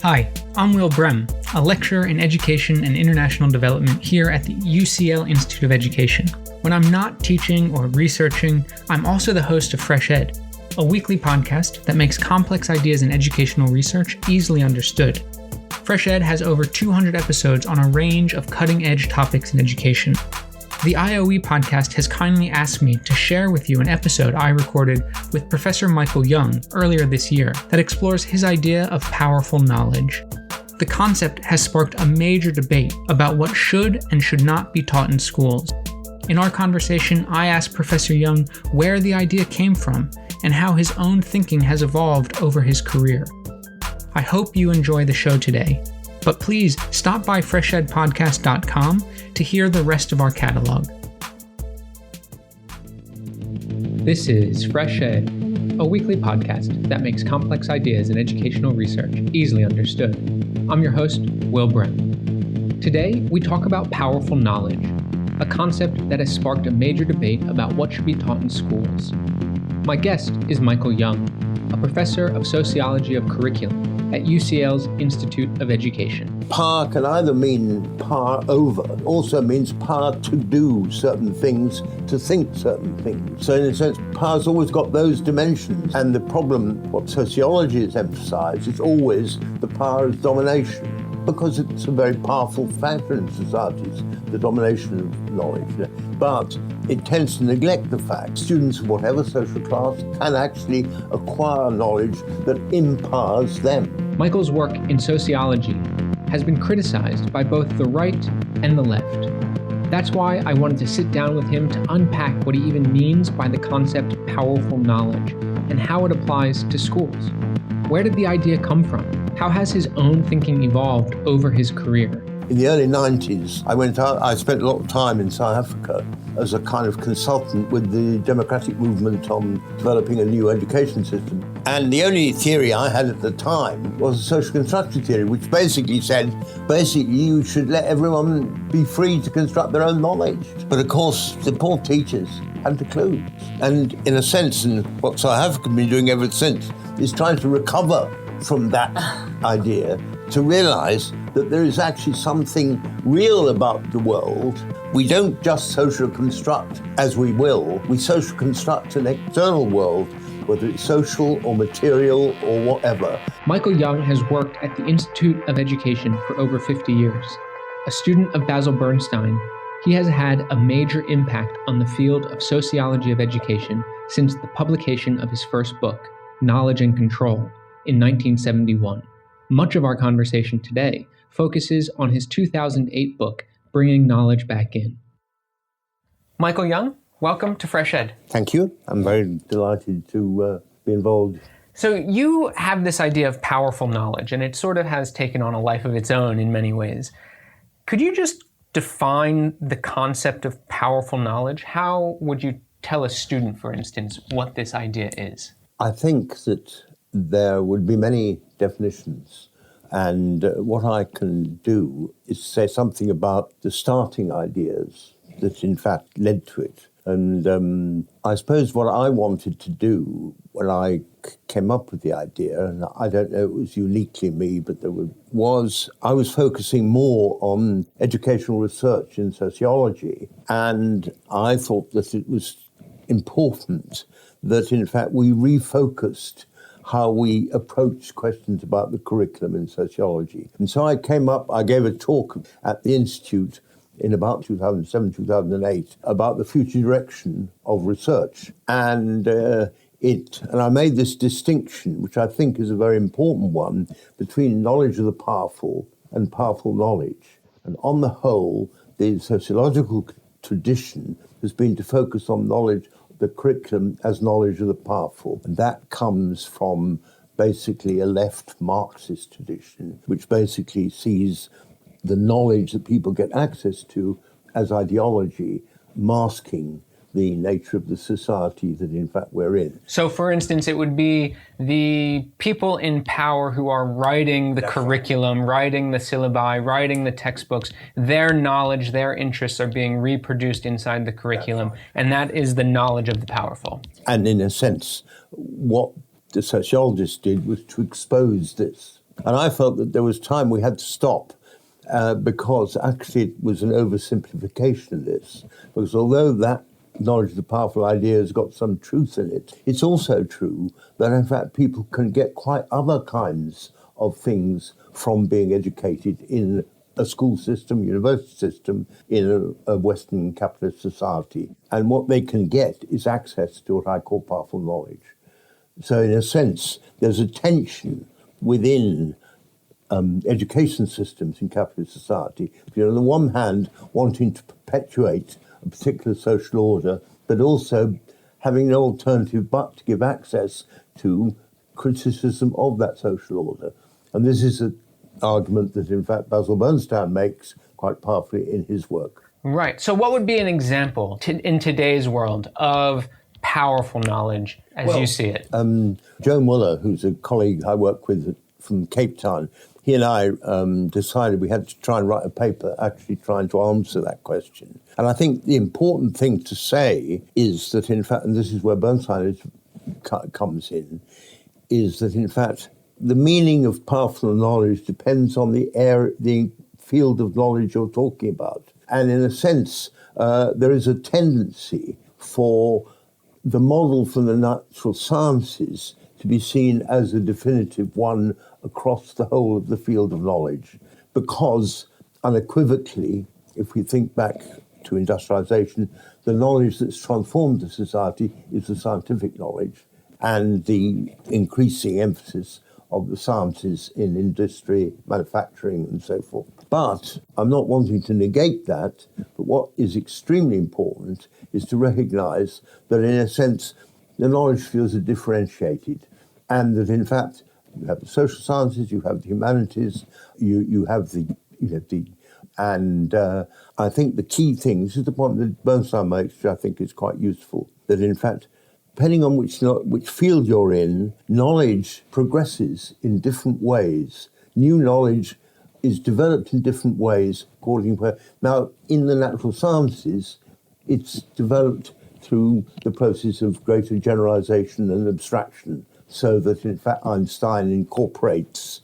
Hi, I'm Will Brehm, a lecturer in education and international development here at the UCL Institute of Education. When I'm not teaching or researching, I'm also the host of Fresh Ed, a weekly podcast that makes complex ideas in educational research easily understood. Fresh Ed has over 200 episodes on a range of cutting-edge topics in education. The IOE podcast has kindly asked me to share with you an episode I recorded with Professor Michael Young earlier this year that explores his idea of powerful knowledge. The concept has sparked a major debate about what should and should not be taught in schools. In our conversation, I asked Professor Young where the idea came from and how his own thinking has evolved over his career. I hope you enjoy the show today. But please stop by freshedpodcast.com to hear the rest of our catalog. This is Fresh Ed, a weekly podcast that makes complex ideas in educational research easily understood. I'm your host, Will Brehm. Today, we talk about powerful knowledge, a concept that has sparked a major debate about what should be taught in schools. My guest is Michael Young, a professor of sociology of curriculum at UCL's Institute of Education. Power can either mean power over, also means power to do certain things, to think certain things. So in a sense, power's always got those dimensions. And the problem, what sociology has emphasized, is always the power of domination, because it's a very powerful factor in societies, the domination of knowledge. But it tends to neglect the fact students of whatever social class can actually acquire knowledge that empowers them. Michael's work in sociology has been criticized by both the right and the left. That's why I wanted to sit down with him to unpack what he even means by the concept powerful knowledge and how it applies to schools. Where did the idea come from? How has his own thinking evolved over his career? In the early 90s, I spent a lot of time in South Africa as a kind of consultant with the democratic movement on developing a new education system. And the only theory I had at the time was a social construction theory, which basically said, you should let everyone be free to construct their own knowledge. But of course, the poor teachers hadn't a clue. And in a sense, and what South Africa has been doing ever since, is trying to recover from that idea to realize that there is actually something real about the world. We don't just social construct as we will, we social construct an external world, whether it's social or material or whatever. Michael Young has worked at the Institute of Education for over 50 years. A student of Basil Bernstein, he has had a major impact on the field of sociology of education since the publication of his first book, Knowledge and Control, in 1971. Much of our conversation today focuses on his 2008 book, Bringing Knowledge Back In. Michael Young, welcome to Fresh Ed. Thank you. I'm very delighted to be involved. So you have this idea of powerful knowledge, and it sort of has taken on a life of its own in many ways. Could you just define the concept of powerful knowledge? How would you tell a student, for instance, what this idea is? I think that there would be many definitions. And what I can do is say something about the starting ideas that in fact led to it. And I suppose what I wanted to do when I came up with the idea, and I don't know it was uniquely me, but I was focusing more on educational research in sociology. And I thought that it was important that in fact we refocused how we approach questions about the curriculum in sociology. And so I gave a talk at the Institute in about 2007, 2008, about the future direction of research. And I made this distinction, which I think is a very important one, between knowledge of the powerful and powerful knowledge. And on the whole, the sociological tradition has been to focus on knowledge, the curriculum as knowledge of the powerful. And that comes from basically a left Marxist tradition, which basically sees the knowledge that people get access to as ideology, masking the nature of the society that in fact we're in. So for instance, it would be the people in power who are writing the curriculum, writing the syllabi, writing the textbooks, their knowledge, their interests are being reproduced inside the curriculum, and that is the knowledge of the powerful. And in a sense, what the sociologists did was to expose this. And I felt that there was time we had to stop because actually it was an oversimplification of this. Because although that knowledge of the powerful idea has got some truth in it, it's also true that in fact people can get quite other kinds of things from being educated in a school system, university system, in a Western capitalist society. And what they can get is access to what I call powerful knowledge. So in a sense, there's a tension within education systems in capitalist society. On the one hand, wanting to perpetuate a particular social order, but also having no alternative but to give access to criticism of that social order. And this is an argument that, in fact, Basil Bernstein makes quite powerfully in his work. Right. So what would be an example in today's world of powerful knowledge as you see it? Joe Muller, who's a colleague I work with from Cape Town, he and I decided we had to try and write a paper actually trying to answer that question. And I think the important thing to say is that, in fact, and this is where Bernstein comes in, is that, in fact, the meaning of powerful knowledge depends on the field of knowledge you're talking about. And in a sense, there is a tendency for the model from the natural sciences to be seen as a definitive one across the whole of the field of knowledge. Because unequivocally, if we think back to industrialization, the knowledge that's transformed the society is the scientific knowledge and the increasing emphasis of the sciences in industry, manufacturing, and so forth. But I'm not wanting to negate that, but what is extremely important is to recognize that, in a sense, the knowledge fields are differentiated, and that, in fact, you have the social sciences, you have the humanities, you have and I think the key thing, this is the point that Bernstein makes, which I think is quite useful, that, in fact, depending on which field you're in, knowledge progresses in different ways. New knowledge is developed in different ways according to where. Now, in the natural sciences, it's developed through the process of greater generalization and abstraction, so that, in fact, Einstein incorporates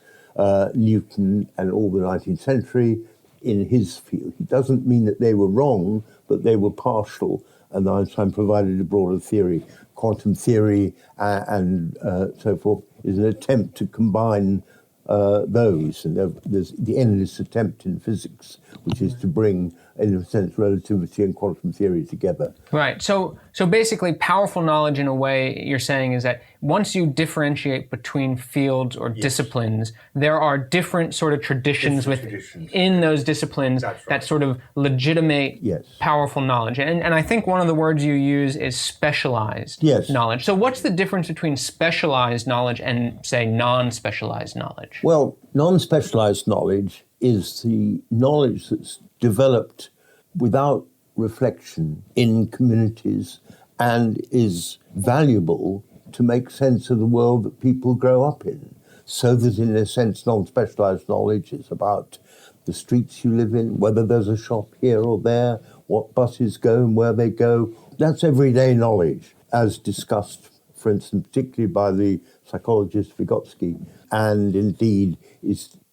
Newton and all the 19th century in his field. It doesn't mean that they were wrong, but they were partial, and Einstein provided a broader theory. Quantum theory and so forth is an attempt to combine those. And there's the endless attempt in physics, which is to bring, in a sense, relativity and quantum theory together. Right. So basically, powerful knowledge, in a way, you're saying is that once you differentiate between fields or disciplines, there are different sort of traditions within those disciplines that sort of legitimate powerful knowledge. And I think one of the words you use is specialized knowledge. So what's the difference between specialized knowledge and, say, non-specialized knowledge? Well, non-specialized knowledge is the knowledge that's developed without reflection in communities and is valuable to make sense of the world that people grow up in. So that, in a sense, non-specialized knowledge is about the streets you live in, whether there's a shop here or there, what buses go and where they go. That's everyday knowledge, as discussed, for instance, particularly by the psychologist Vygotsky, and indeed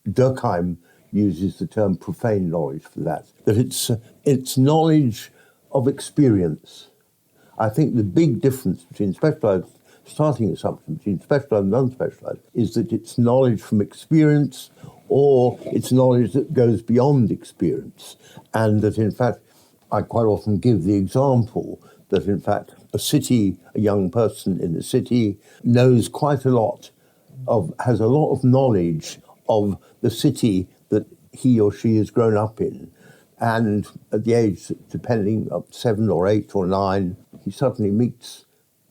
Durkheim uses the term profane knowledge for that. That it's knowledge of experience. I think the big difference between starting assumption between specialized and non-specialized is that it's knowledge from experience, or it's knowledge that goes beyond experience. And that, in fact, I quite often give the example that, in fact, a young person in the city knows quite a lot has a lot of knowledge of the city that he or she has grown up in. And at the age, depending of 7 or 8 or 9, he suddenly meets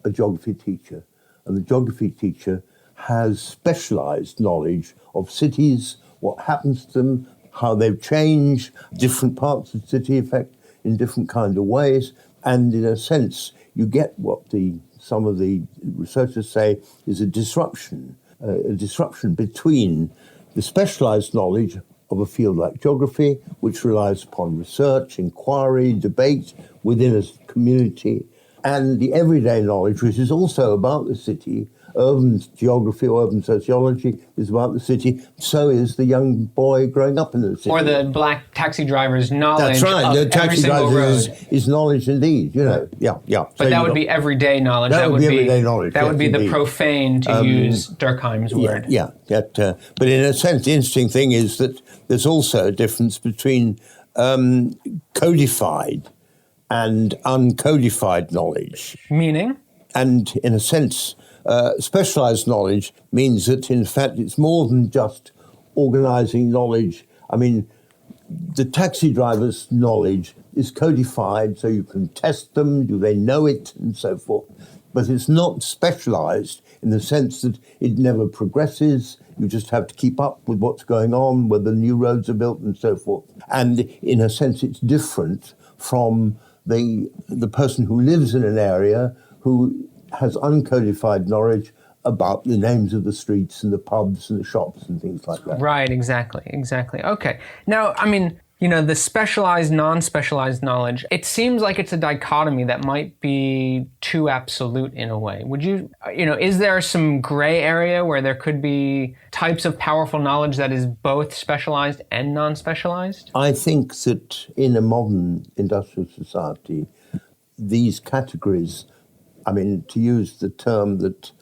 a geography teacher. And the geography teacher has specialized knowledge of cities, what happens to them, how they've changed, different parts of the city effect in different kind of ways. And in a sense, you get what some of the researchers say is a disruption between the specialized knowledge of a field like geography, which relies upon research, inquiry, debate within a community, and the everyday knowledge, which is also about the city urban geography or urban sociology is about the city, so is the young boy growing up in the city. Or the black taxi driver's knowledge. That's right. Of The taxi every single driver road. is knowledge indeed. Yeah. But so that would be everyday knowledge. That would be everyday knowledge. That would be indeed. The profane, to use Durkheim's word. But in a sense, the interesting thing is that there's also a difference between codified and uncodified knowledge. Meaning? And in a sense, specialized knowledge means that, in fact, it's more than just organizing knowledge. I mean, the taxi driver's knowledge is codified, so you can test them, do they know it, and so forth. But it's not specialized in the sense that it never progresses. You just have to keep up with what's going on, whether new roads are built, and so forth. And in a sense, it's different from the person who lives in an area who has uncodified knowledge about the names of the streets and the pubs and the shops and things like that. Right, exactly. Okay. Now, I mean, the specialized, non-specialized knowledge, it seems like it's a dichotomy that might be too absolute in a way. Would you, is there some gray area where there could be types of powerful knowledge that is both specialized and non-specialized? I think that in a modern industrial society, these categories, I mean, to use the term that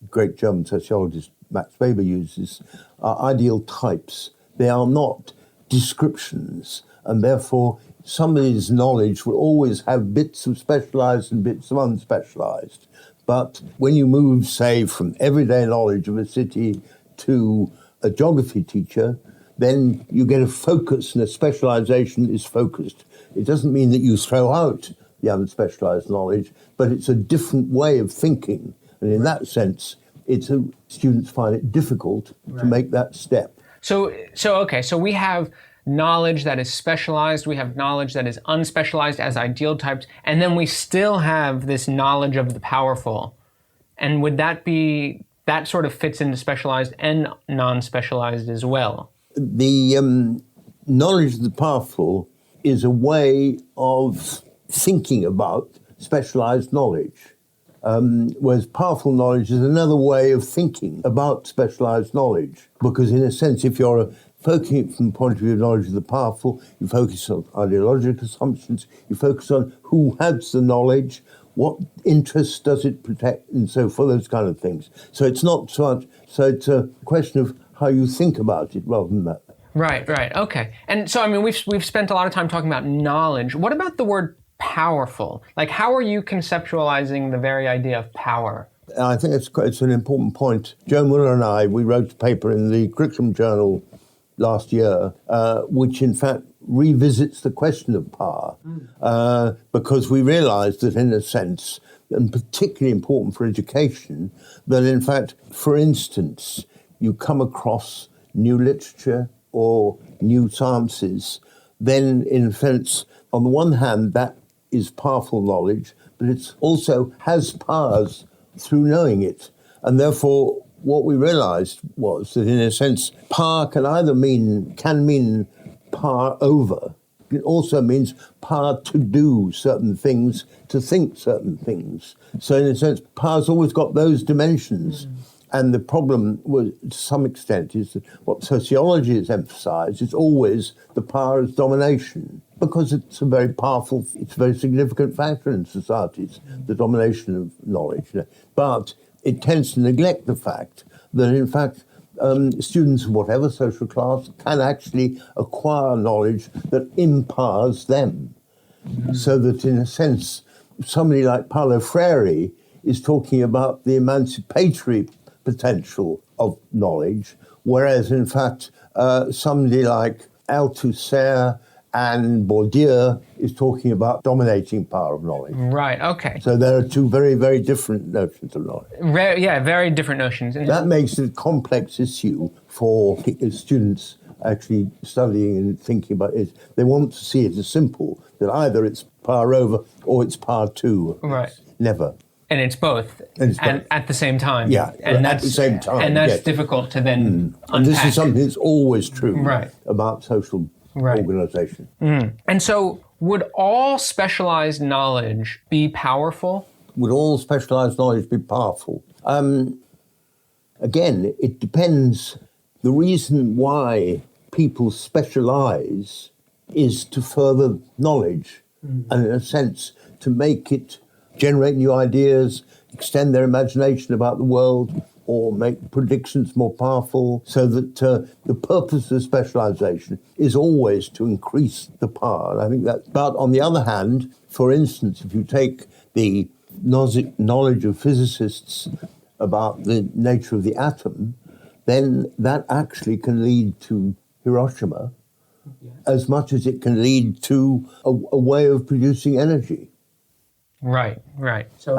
great German sociologist Max Weber uses, are ideal types. They are not descriptions, and therefore somebody's knowledge will always have bits of specialized and bits of unspecialized. But when you move, say, from everyday knowledge of a city to a geography teacher, then you get a focus, and a specialization is focused. It doesn't mean that you throw out the unspecialized knowledge, but it's a different way of thinking. And in that sense, students find it difficult to make that step. So we have knowledge that is specialized, we have knowledge that is unspecialized as ideal types, and then we still have this knowledge of the powerful. And would that sort of fits into specialized and non-specialized as well? The knowledge of the powerful is a way of thinking about specialized knowledge. Whereas powerful knowledge is another way of thinking about specialized knowledge. Because in a sense, if you're focusing from the point of view of knowledge of the powerful, you focus on ideological assumptions, you focus on who has the knowledge, what interests does it protect, and so forth, those kind of things. So it's not so much, so it's a question of how you think about it rather than that. Right, okay. And so, I mean, we've spent a lot of time talking about knowledge. What about the word powerful? Like, how are you conceptualizing the very idea of power? I think it's an important point. Joe Muller and I, we wrote a paper in the Curriculum Journal last year, which in fact revisits the question of power, because we realized that in a sense, and particularly important for education, that in fact, for instance, you come across new literature or new sciences, then in a sense, on the one hand, that is powerful knowledge, but it also has powers through knowing it. And therefore, what we realized was that, in a sense, power can mean power over. It also means power to do certain things, to think certain things. So in a sense, power's always got those dimensions. And the problem, to some extent, is that what sociology has emphasized is always the power as domination, because it's a very significant factor in societies, the domination of knowledge. But it tends to neglect the fact that, in fact, students of whatever social class can actually acquire knowledge that empowers them. So that, in a sense, somebody like Paulo Freire is talking about the emancipatory potential of knowledge, whereas, in fact, somebody like Althusser and Bourdieu is talking about dominating power of knowledge. Right, okay. So there are two very, very different notions of knowledge. Very different notions. That makes it a complex issue for students actually studying and thinking about it. They want to see it as simple, that either it's power over or it's power to. Right. Never. And it's both. And at the same time. Yeah, and at the same time. And that's difficult to then unpack. And this is something that's always true about social organization. And so, would all specialized knowledge be powerful? Would all specialized knowledge be powerful? again, it depends. The reason why people specialize is to further knowledge, and in a sense, to make it generate new ideas, extend their imagination about the world, or make predictions more powerful, so that the purpose of specialization is always to increase the power. And I think that. But on the other hand, for instance, if you take the knowledge of physicists about the nature of the atom, then that actually can lead to Hiroshima as much as it can lead to a way of producing energy. Right. So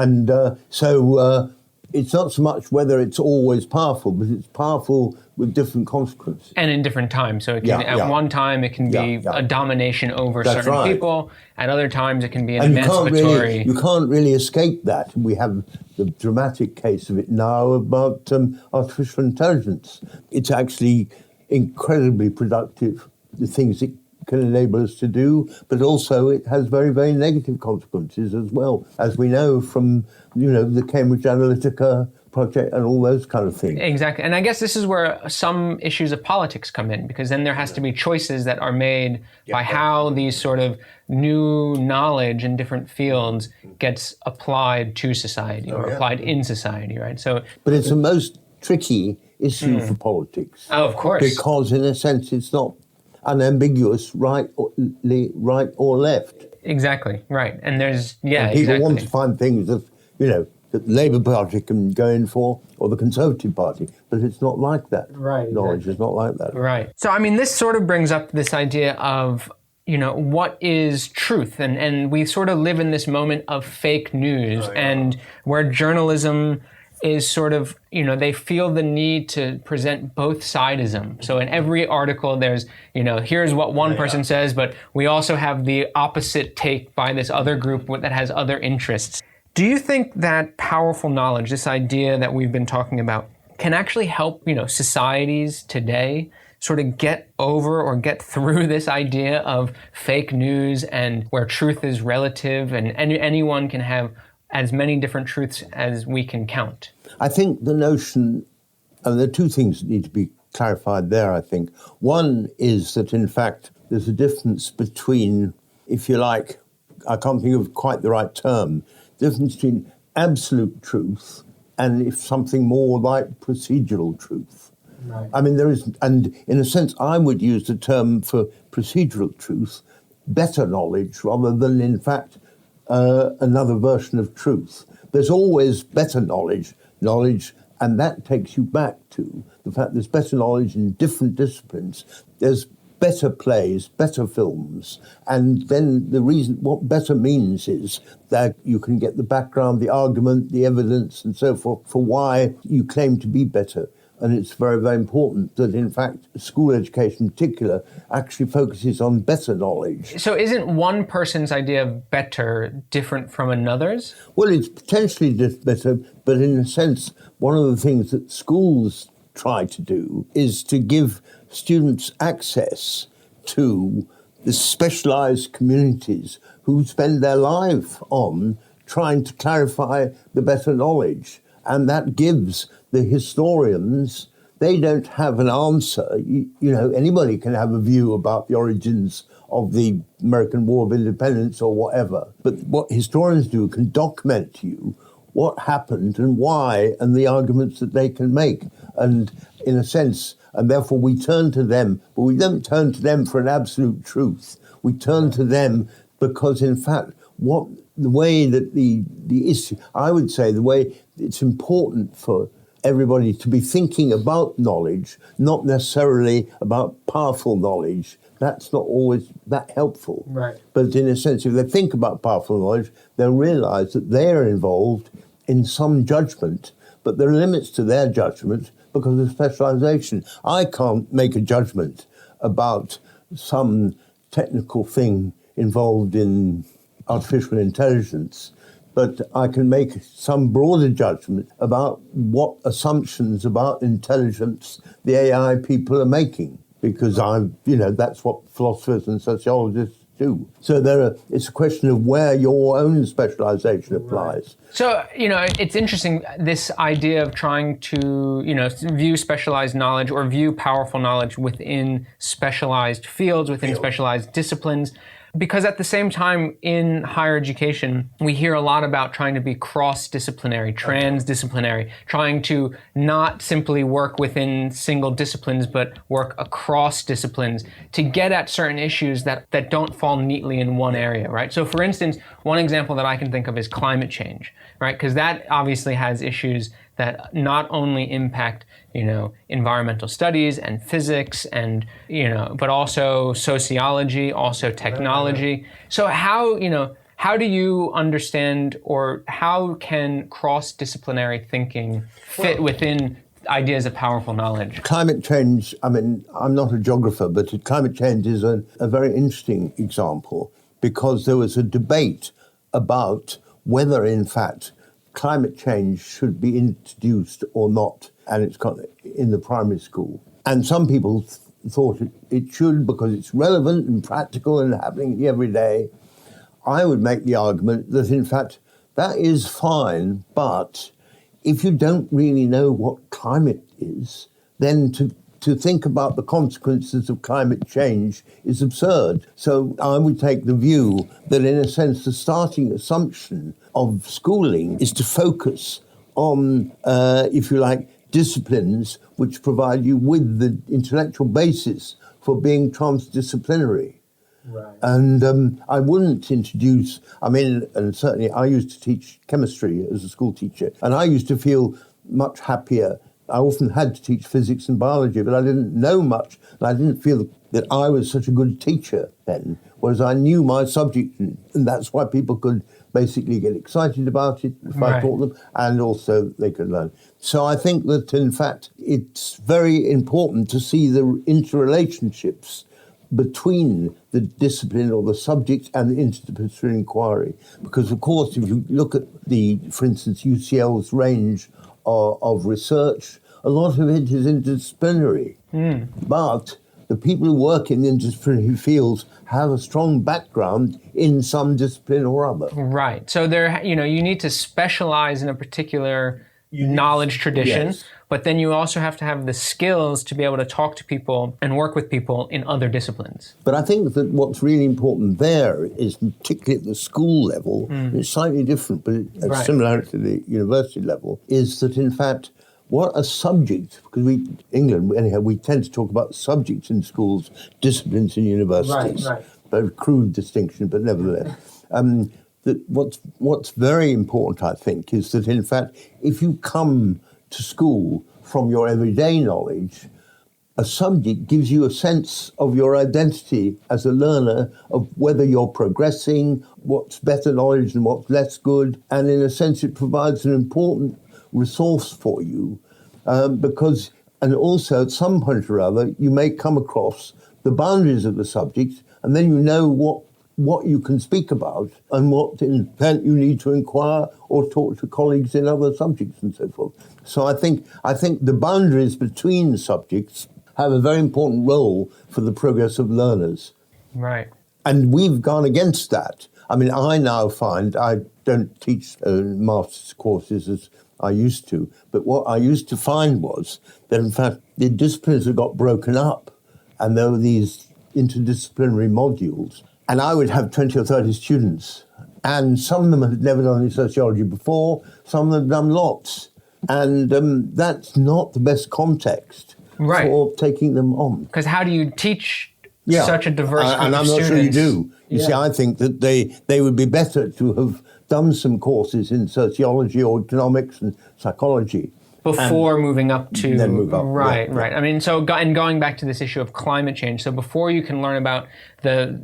it's not so much whether it's always powerful, but it's powerful with different consequences. And in different times. So it can, at one time it can be a domination over certain people. At other times it can be an emancipatory... You can't really escape that. We have the dramatic case of it now about artificial intelligence. It's actually incredibly productive, the things it can enable us to do, but also it has very, very negative consequences as well, as we know from, the Cambridge Analytica project and all those kind of things. Exactly. And I guess this is where some issues of politics come in, because then there has to be choices that are made by how these sort of new knowledge in different fields gets applied to society or applied in society, right? But it's the most tricky issue for politics. Oh, of course. Because in a sense it's not unambiguous right or left. Exactly, right. And there's, and people want to find things that, that the Labour Party can go in for, or the Conservative Party, but it's not like that. Right. Knowledge is not like that. Right. So, this sort of brings up this idea of, what is truth? And we sort of live in this moment of fake news, and where journalism is sort of, they feel the need to present both sidism. So in every article, there's, here's what one person says, but we also have the opposite take by this other group that has other interests. Do you think that powerful knowledge, this idea that we've been talking about, can actually help, societies today sort of get over or get through this idea of fake news and where truth is relative and anyone can have as many different truths as we can count? I think the notion, and there are two things that need to be clarified there, I think. One is that, in fact, there's a difference between, if you like, I can't think of quite the right term, difference between absolute truth and if something more like procedural truth. Right. There is, and in a sense, I would use the term for procedural truth, better knowledge, rather than, in fact, another version of truth. There's always better knowledge, and that takes you back to the fact there's better knowledge in different disciplines. There's better plays, better films, and then the reason, what better means is that you can get the background, the argument, the evidence, and so forth for why you claim to be better. And it's very, very important that, in fact, school education in particular actually focuses on better knowledge. So isn't one person's idea of better different from another's? Well, it's potentially better, but in a sense, one of the things that schools try to do is to give students access to the specialized communities who spend their life on trying to clarify the better knowledge. And that gives the historians, they don't have an answer. Anybody can have a view about the origins of the American War of Independence or whatever. But what historians do can document to you what happened and why and the arguments that they can make. And in a sense, and therefore we turn to them, but we don't turn to them for an absolute truth. We turn to them because, in fact, the way that the issue, I would say the way it's important for everybody to be thinking about knowledge, not necessarily about powerful knowledge. That's not always that helpful. Right. But in a sense, if they think about powerful knowledge, they'll realize that they're involved in some judgment, but there are limits to their judgment because of specialization. I can't make a judgment about some technical thing involved in artificial intelligence, but I can make some broader judgment about what assumptions about intelligence the AI people are making, because that's what philosophers and sociologists do. So it's a question of where your own specialization applies. So, it's interesting, this idea of trying to, view specialized knowledge or view powerful knowledge within specialized fields, within specialized disciplines. Because at the same time, in higher education, we hear a lot about trying to be cross-disciplinary, transdisciplinary, trying to not simply work within single disciplines, but work across disciplines to get at certain issues that don't fall neatly in one area, right? So for instance, one example that I can think of is climate change, right? Because that obviously has issues that not only impact, environmental studies and physics and, but also sociology, also technology. So how do you understand, or how can cross-disciplinary thinking fit within ideas of powerful knowledge? Climate change, I'm not a geographer, but climate change is a very interesting example, because there was a debate about whether, in fact, climate change should be introduced or not, and it's in the primary school. And some people thought it should because it's relevant and practical and happening every day. I would make the argument that, in fact, that is fine, but if you don't really know what climate is, then to think about the consequences of climate change is absurd. So I would take the view that, in a sense, the starting assumption of schooling is to focus on, if you like, disciplines which provide you with the intellectual basis for being transdisciplinary. Right. And I wouldn't introduce, and certainly I used to teach chemistry as a school teacher, and I used to feel much happier. I often had to teach physics and biology, but I didn't know much, and I didn't feel that I was such a good teacher then, whereas I knew my subject, and that's why people could basically get excited about it if I taught them, and also they could learn. So I think that, in fact, it's very important to see the interrelationships between the discipline or the subject and the interdisciplinary inquiry. Because, of course, if you look at for instance, UCL's range of research, a lot of it is interdisciplinary. But the people who work in interdisciplinary fields have a strong background in some discipline or other. Right. So you need to specialize in a particular knowledge tradition, yes. But then you also have to have the skills to be able to talk to people and work with people in other disciplines. But I think that what's really important there is, particularly at the school level, it's slightly different, but similar to the university level, is that, in fact, what a subject, because we tend to talk about subjects in schools, disciplines in universities. Right. A crude distinction, but nevertheless. That what's very important, I think, is that, in fact, if you come to school from your everyday knowledge, a subject gives you a sense of your identity as a learner, of whether you're progressing, what's better knowledge and what's less good, and in a sense it provides an important resource for you, because, and also at some point or other, you may come across the boundaries of the subject, and then you know what you can speak about and what intent you need to inquire or talk to colleagues in other subjects and so forth. So I think the boundaries between subjects have a very important role for the progress of learners. Right. And we've gone against that. I now find I don't teach master's courses as I used to, but what I used to find was that, in fact, the disciplines had got broken up, and there were these interdisciplinary modules. And I would have 20 or 30 students, and some of them had never done any sociology before, some of them had done lots. And that's not the best context for taking them on. Because how do you teach such a diverse group and of I'm students? not sure you do. You see, I think that they would be better to have done some courses in sociology or economics and psychology. Before moving up to... Then move up. Right. And going back to this issue of climate change, so before you can learn about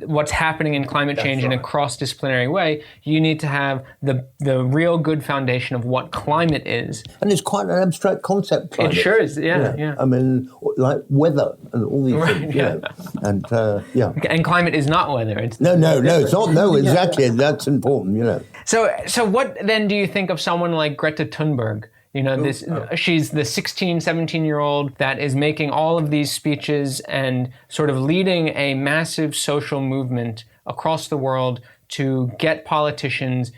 what's happening in climate change in a cross-disciplinary way, you need to have the real good foundation of what climate is. And it's quite an abstract concept, climate. It sure is, yeah. Like weather and all these things, And, And climate is not weather. It's No, it's not. No, exactly. That's important, So what then do you think of someone like Greta Thunberg? You know, she's the 16, 17-year-old that is making all of these speeches and sort of leading a massive social movement across the world to get politicians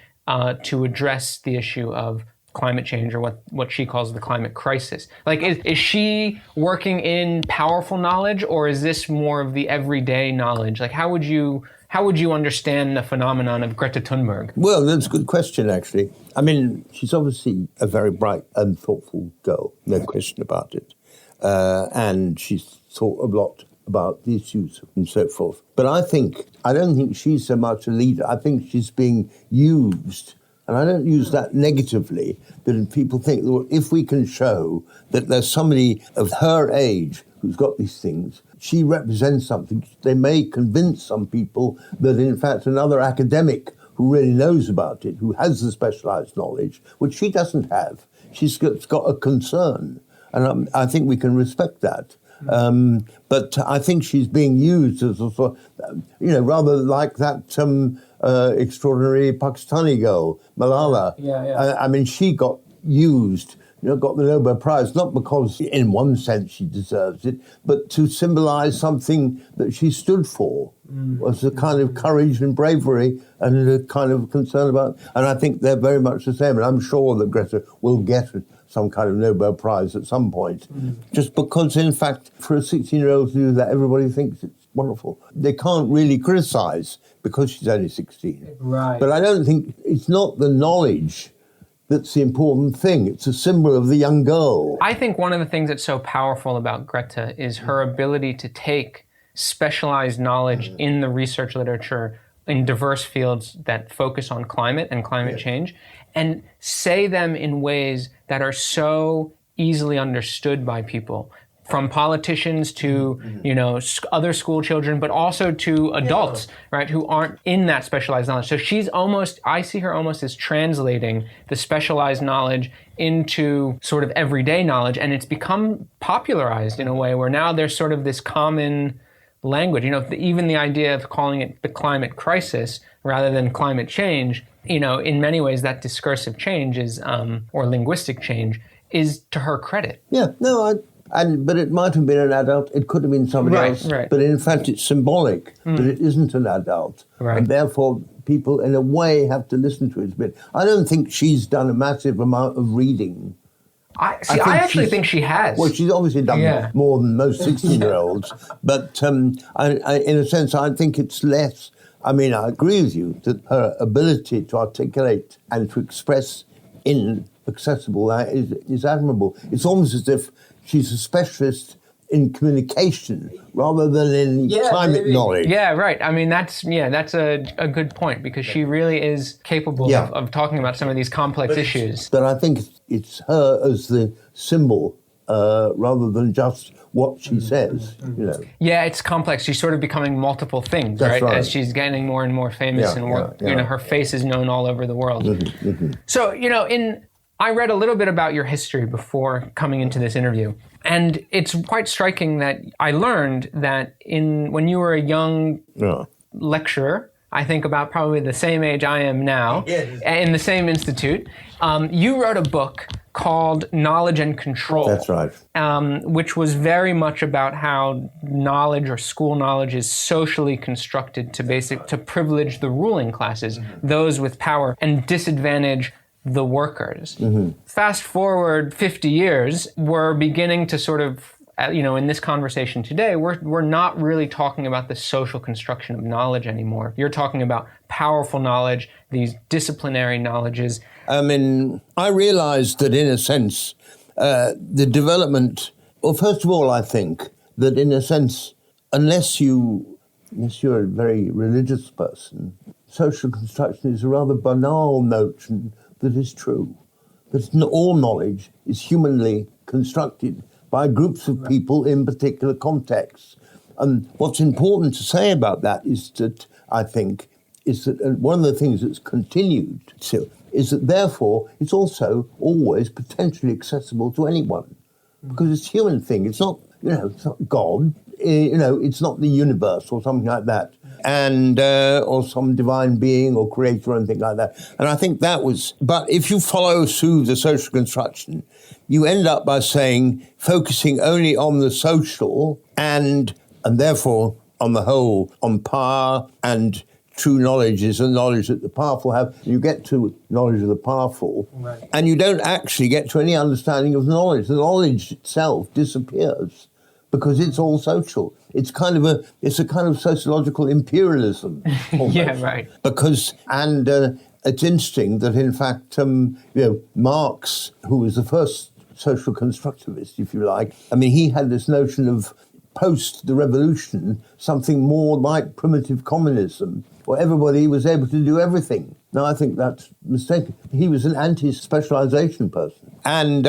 to address the issue of climate change, or what she calls the climate crisis. Like, is she working in powerful knowledge, or is this more of the everyday knowledge? Like, how would you understand the phenomenon of Greta Thunberg? Well, that's a good question, actually. I mean, she's obviously a very bright and thoughtful girl, no question about it. And she's thought a lot about the issues and so forth. But I don't think she's so much a leader. I think she's being used, and I don't use that negatively, that people think, well, if we can show that there's somebody of her age who's got these things, she represents something, they may convince some people that in fact another academic who really knows about it, who has the specialized knowledge, which she doesn't have, she's got a concern. And I think we can respect that. But I think she's being used as a sort of, rather like that extraordinary Pakistani girl, Malala. I mean, she got used, got the Nobel Prize, not because in one sense she deserves it, but to symbolize something that she stood for, was a kind of courage and bravery and a kind of concern about, and I think they're very much the same, and I'm sure that Greta will get some kind of Nobel Prize at some point, just because, in fact, for a 16-year-old to do that, everybody thinks it's wonderful. They can't really criticize because she's only 16. Right. But I don't think, it's not the knowledge that's the important thing. It's a symbol of the young girl. I think one of the things that's so powerful about Greta is her ability to take specialized knowledge in the research literature in diverse fields that focus on climate and climate change, and say them in ways that are so easily understood by people, from politicians to other school children, but also to adults, right, who aren't in that specialized knowledge. So I see her almost as translating the specialized knowledge into sort of everyday knowledge, and it's become popularized in a way where now there's sort of this common language. Even the idea of calling it the climate crisis rather than climate change, in many ways that discursive change is, or linguistic change, is to her credit. Yeah, no, but it might have been an adult, it could have been somebody else, right. But in fact it's symbolic that it isn't an adult. Right. And therefore people in a way have to listen to it a bit. I don't think she's done a massive amount of reading. I actually think she has. Well, she's obviously done more than most 16-year-olds, but in a sense I think it's less. I mean, I agree with you that her ability to articulate and to express in accessible is admirable. It's almost as if she's a specialist in communication rather than in climate knowledge. Yeah, right. I mean, that's a good point, because she really is capable of talking about some of these complex issues. But I think it's her as the symbol rather than just what she says, Yeah, it's complex. She's sort of becoming multiple things, right? As she's getting more and more famous her face is known all over the world. So, I read a little bit about your history before coming into this interview, and it's quite striking that I learned that when you were a young lecturer, I think about probably the same age I am now, in the same institute, you wrote a book called Knowledge and Control. That's right. Which was very much about how knowledge or school knowledge is socially constructed to privilege the ruling classes, those with power, and disadvantage the workers. Fast forward 50 years, we're beginning to sort of, in this conversation today, we're not really talking about the social construction of knowledge anymore. You're talking about powerful knowledge, these disciplinary knowledges. I mean, I realized that in a sense, the development, well, first of all, I think that in a sense, unless you're a very religious person, social construction is a rather banal notion that is true. That all knowledge is humanly constructed by groups of people in particular contexts. And what's important to say about that is that, I think, is that one of the things that's continued is that therefore it's also always potentially accessible to anyone. Because it's a human thing. It's not, it's not God. It's not the universe or something like that. and or some divine being or creator or anything like that. And I think that was, but if you follow through the social construction, you end up by saying, focusing only on the social and therefore, on the whole, on power and true knowledge is the knowledge that the powerful have. You get to knowledge of the powerful, right, and you don't actually get to any understanding of knowledge. The knowledge itself disappears because it's all social. It's a kind of sociological imperialism. Yeah, right. Because it's interesting that in fact, Marx, who was the first social constructivist, if you like, I mean, he had this notion of post the revolution, something more like primitive communism, where everybody was able to do everything. Now, I think that's mistaken. He was an anti-specialization person. And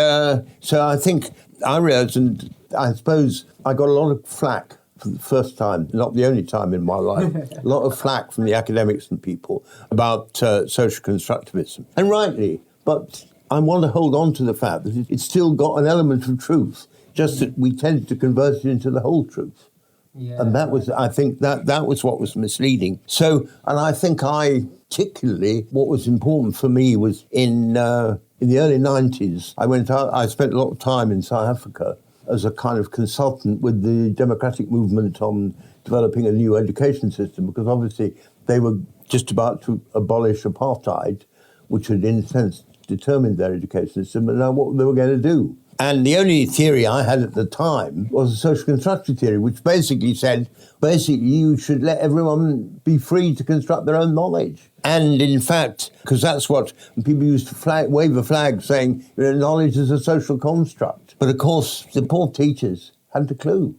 so I think I realized, and I suppose I got a lot of flack for the first time, not the only time in my life, a lot of flack from the academics and people about social constructivism. And rightly, but I want to hold on to the fact that it's still got an element of truth, just that we tended to convert it into the whole truth. Yeah, and that was, I think, that was what was misleading. So, and I think particularly, what was important for me was in the early 90s, I spent a lot of time in South Africa as a kind of consultant with the democratic movement on developing a new education system, because obviously they were just about to abolish apartheid, which had, in a sense, determined their education system, and now what they were going to do. And the only theory I had at the time was a social constructive theory, which basically said, you should let everyone be free to construct their own knowledge. And in fact, because that's what people used to wave a flag saying, knowledge is a social construct. But of course, the poor teachers hadn't a clue.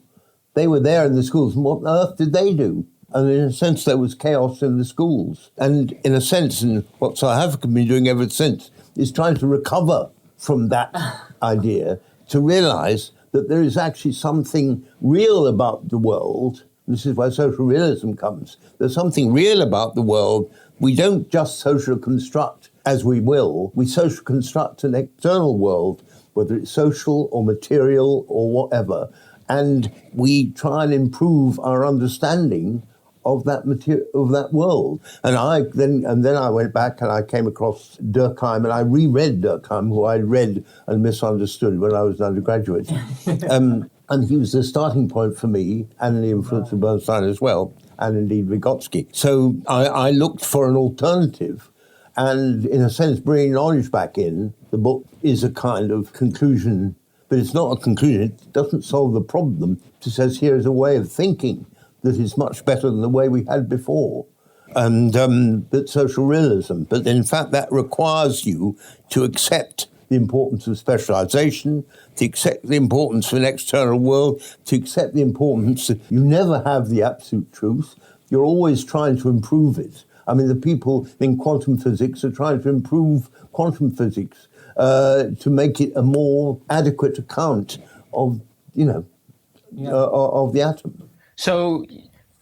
They were there in the schools, and what on earth did they do? And in a sense, there was chaos in the schools. And in a sense, and what South Africa has been doing ever since, is trying to recover from that idea, to realize that there is actually something real about the world. This is where social realism comes. There's something real about the world. We don't just social construct as we will. We social construct an external world, whether it's social or material or whatever, and we try and improve our understanding of that of that world. And then I went back and I came across Durkheim, and I reread Durkheim, who I'd read and misunderstood when I was an undergraduate. And he was the starting point for me, and the influence of Bernstein as well, and indeed Vygotsky. So I looked for an alternative, and in a sense, bringing knowledge back in, the book is a kind of conclusion, but it's not a conclusion. It doesn't solve the problem. It says here is a way of thinking that is much better than the way we had before, and that's social realism. But in fact, that requires you to accept the importance of specialization, to accept the importance of an external world, to accept the importance that you never have the absolute truth. You're always trying to improve it. I mean, the people in quantum physics are trying to improve quantum physics to make it a more adequate account of, of the atom. So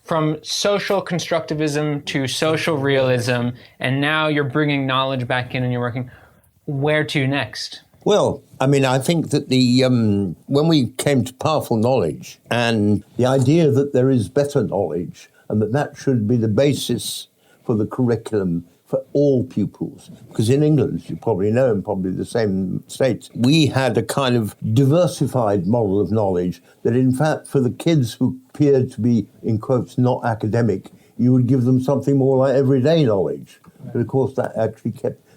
from social constructivism to social realism, and now you're bringing knowledge back in and you're working, where to next? Well, I mean, I think that when we came to powerful knowledge and the idea that there is better knowledge and that should be the basis for the curriculum for all pupils, because in England, as you probably know, and probably the same states, we had a kind of diversified model of knowledge that, in fact, for the kids who appeared to be, in quotes, not academic, you would give them something more like everyday knowledge. Right. But, of course, that actually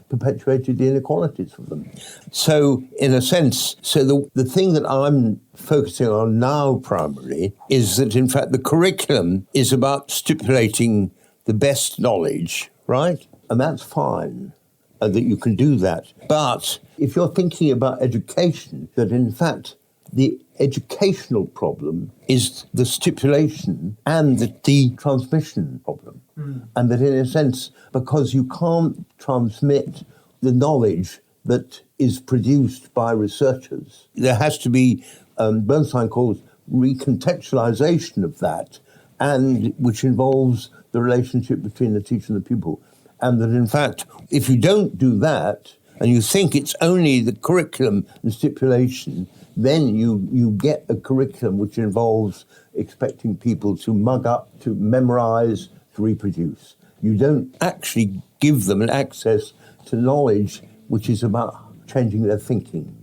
perpetuated the inequalities for them. So, in a sense, the thing that I'm focusing on now primarily is that, in fact, the curriculum is about stipulating the best knowledge, right? And that's fine, that you can do that. But if you're thinking about education, that in fact the educational problem is the stipulation and the transmission problem. And that in a sense, because you can't transmit the knowledge that is produced by researchers, there has to be, Bernstein calls recontextualization of that, and which involves the relationship between the teacher and the pupil. And that, in fact, if you don't do that, and you think it's only the curriculum and stipulation, then you get a curriculum which involves expecting people to mug up, to memorize, to reproduce. You don't actually give them an access to knowledge which is about changing their thinking.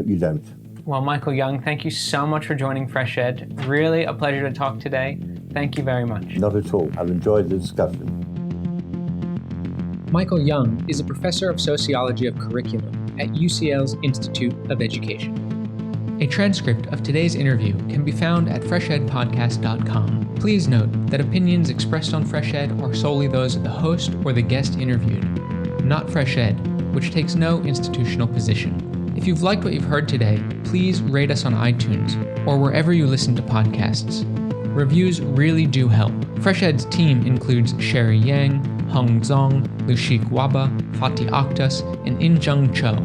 You don't. Well, Michael Young, thank you so much for joining Fresh Ed. Really a pleasure to talk today. Thank you very much. Not at all. I've enjoyed the discussion. Michael Young is a professor of sociology of curriculum at UCL's Institute of Education. A transcript of today's interview can be found at freshedpodcast.com. Please note that opinions expressed on Fresh Ed are solely those of the host or the guest interviewed, not Fresh Ed, which takes no institutional position. If you've liked what you've heard today, please rate us on iTunes or wherever you listen to podcasts. Reviews really do help. Fresh Ed's team includes Sherry Yang, Hung Zong, Lushik Waba, Fatih Akhtas, and Injung Cho.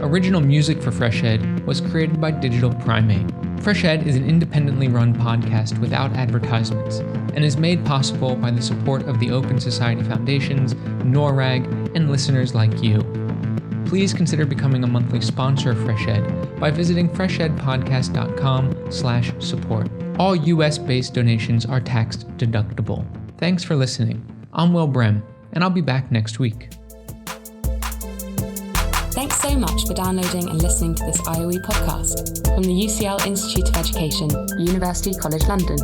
Original music for Fresh Ed was created by Digital Primate. Fresh Ed is an independently run podcast without advertisements and is made possible by the support of the Open Society Foundations, NORAG, and listeners like you. Please consider becoming a monthly sponsor of Fresh Ed by visiting freshedpodcast.com/support. All US-based donations are tax deductible. Thanks for listening. I'm Will Brehm, and I'll be back next week. Thanks so much for downloading and listening to this IOE podcast from the UCL Institute of Education, University College London.